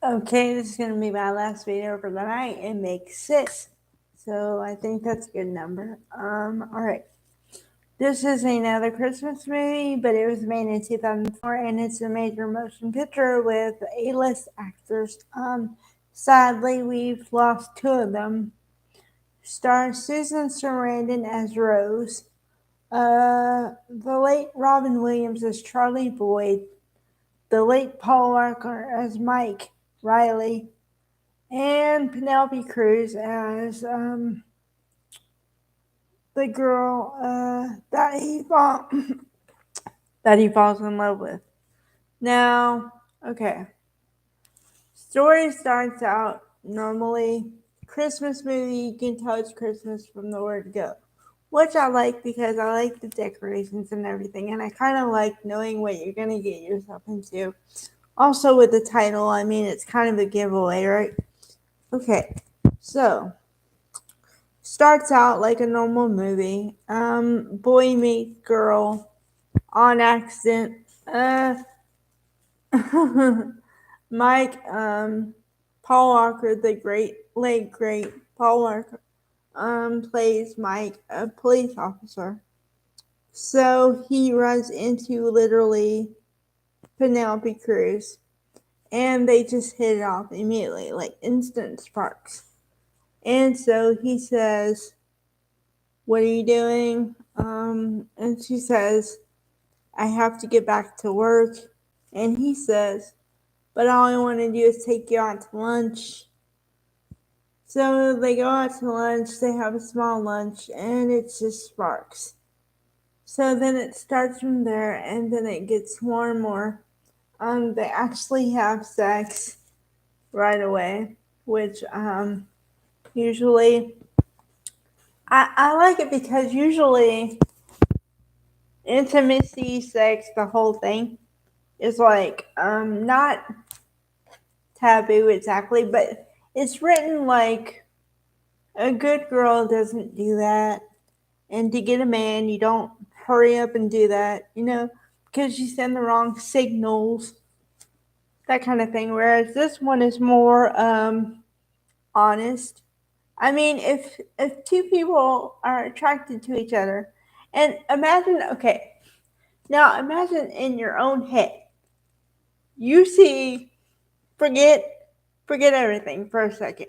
Okay, this is going to be my last video for the night. It makes 6. So I think that's a good number. Alright. This is another Christmas movie, but it was made in 2004 and it's a major motion picture with A-list actors. Sadly, we've lost 2 of them. Stars Susan Sarandon as Rose. The late Robin Williams as Charlie Boyd. The late Paul Walker as Mike Riley. And Penelope Cruz as the girl that he falls in love with. Now, okay, story starts out normally. Christmas movie, you can tell it's Christmas from the word go, which I like because I like the decorations and everything, and I kind of like knowing what you're gonna get yourself into. Also, with the title, I mean, it's kind of a giveaway, right? Okay, so starts out like a normal movie. Boy meets girl on accident. Mike, Paul Walker, the late great Paul Walker, plays Mike, a police officer. So he runs into literally Penelope Cruz, and they just hit it off immediately, like instant sparks. And so he says, "What are you doing?" And she says, "I have to get back to work." And he says, "But all I want to do is take you out to lunch." So they go out to lunch, they have a small lunch, and it just sparks. So then it starts from there, and then it gets more and more. They actually have sex right away, which usually I like it because usually intimacy, sex, the whole thing is like not taboo exactly, but it's written like a good girl doesn't do that, and to get a man, you don't hurry up and do that, because you send the wrong signals, that kind of thing. Whereas this one is more honest. I mean, if two people are attracted to each other, and imagine, okay, now imagine in your own head, you see, forget everything for a second,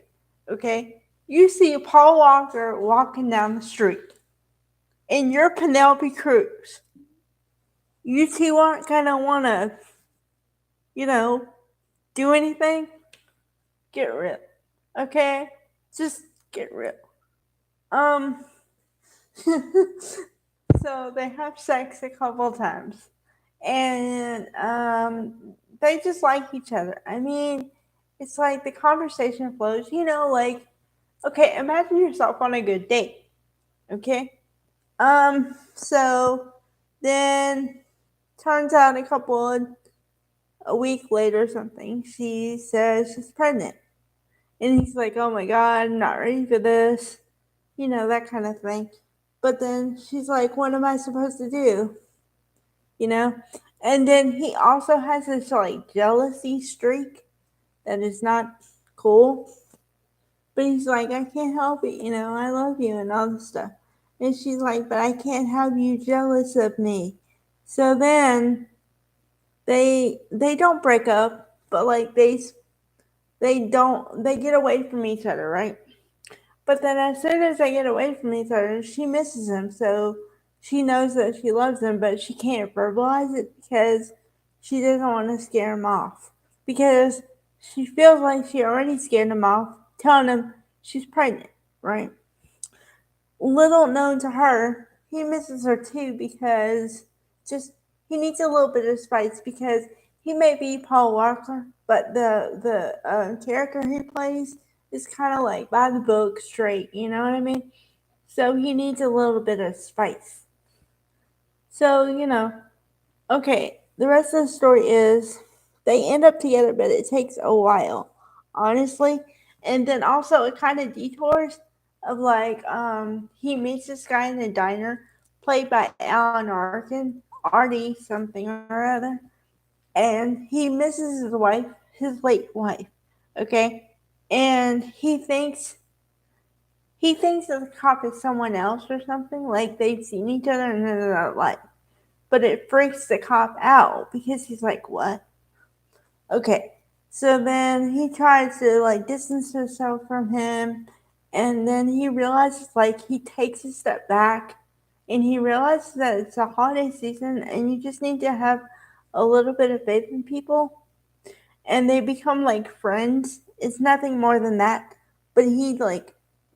okay? You see Paul Walker walking down the street, and you're Penelope Cruz. You two aren't gonna wanna, you know, do anything. Get real, okay? Just get real. Um, so they have sex a couple times, and they just like each other. I mean, it's like the conversation flows. Like, okay, imagine yourself on a good date. Okay. So then turns out a week later or something, she says she's pregnant. And he's like, "Oh my god, I'm not ready for this." That kind of thing. But then she's like, "What am I supposed to do?" You know? And then he also has this like jealousy streak that is not cool. But he's like, "I can't help it, I love you," and all this stuff. And she's like, "But I can't have you jealous of me." So then they don't break up, but like they get away from each other, right? But then as soon as they get away from each other, she misses him. So she knows that she loves him, but she can't verbalize it because she doesn't want to scare him off. Because she feels like she already scared him off, telling him she's pregnant, right? Little known to her, he misses her too because just he needs a little bit of spice because he may be Paul Walker, but the character he plays is kind of like by the book, straight. You know what I mean? So he needs a little bit of spice. So okay. The rest of the story is they end up together, but it takes a while, honestly. And then also it kind of detours of like he meets this guy in a diner, played by Alan Arkin, something or other, and he misses his late wife. Okay, and he thinks that the cop is someone else or something, like they've seen each other in another life. But it freaks the cop out because he's like, what? Okay. So then he tries to like distance himself from him, and then he realizes, like, he takes a step back and he realizes that it's a holiday season and you just need to have a little bit of faith in people, and they become like friends. It's nothing more than that, but he like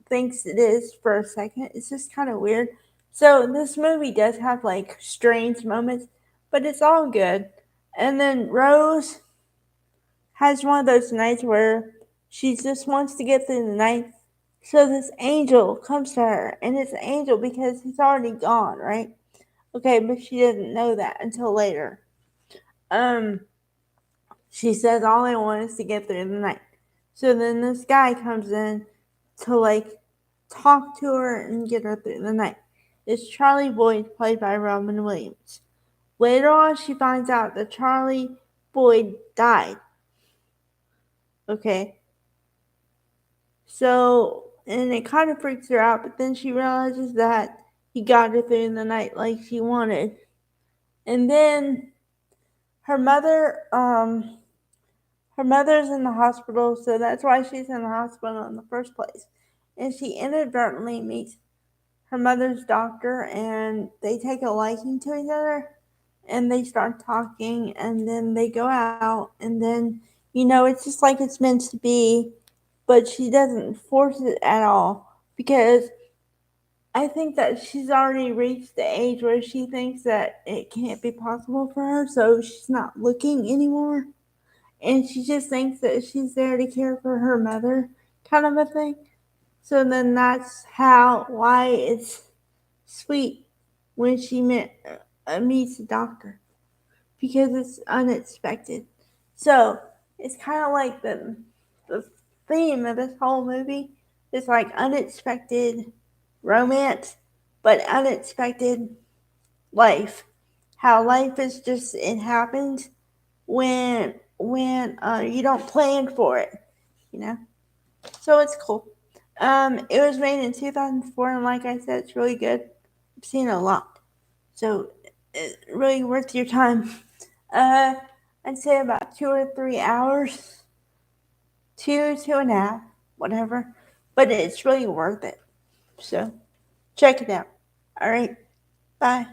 thinks it is for a second. It's just kind of weird. So this movie does have like strange moments, but it's all good. And then Rose has one of those nights where she just wants to get through the night. So this angel comes to her, and it's an angel because he's already gone, right? Okay, but she didn't know that until later. Um, she says all I want is to get through the night. So then this guy comes in to like talk to her and get her through the night. It's Charlie Boyd, played by Robin Williams. Later on, she finds out that Charlie Boyd died. Okay, so, and it kind of freaks her out, but then she realizes that he got her through the night like she wanted. And then her mother, her mother's in the hospital, so that's why she's in the hospital in the first place. And she inadvertently meets her mother's doctor, and they take a liking to each other, and they start talking, and then they go out, and then, it's just like it's meant to be, but she doesn't force it at all because I think that she's already reached the age where she thinks that it can't be possible for her, so she's not looking anymore. And she just thinks that she's there to care for her mother, kind of a thing. So then that's why it's sweet when she meets the doctor, because it's unexpected. So it's kind of like the theme of this whole movie is like unexpected romance, but unexpected life. How life is just, it happens when you don't plan for it, you know. So it's cool. It was made in 2004, and like I said, it's really good. I've seen it a lot, so it's really worth your time. Uh, I'd say about 2 or 3 hours, 2.5, whatever. But it's really worth it. So check it out. All right. Bye.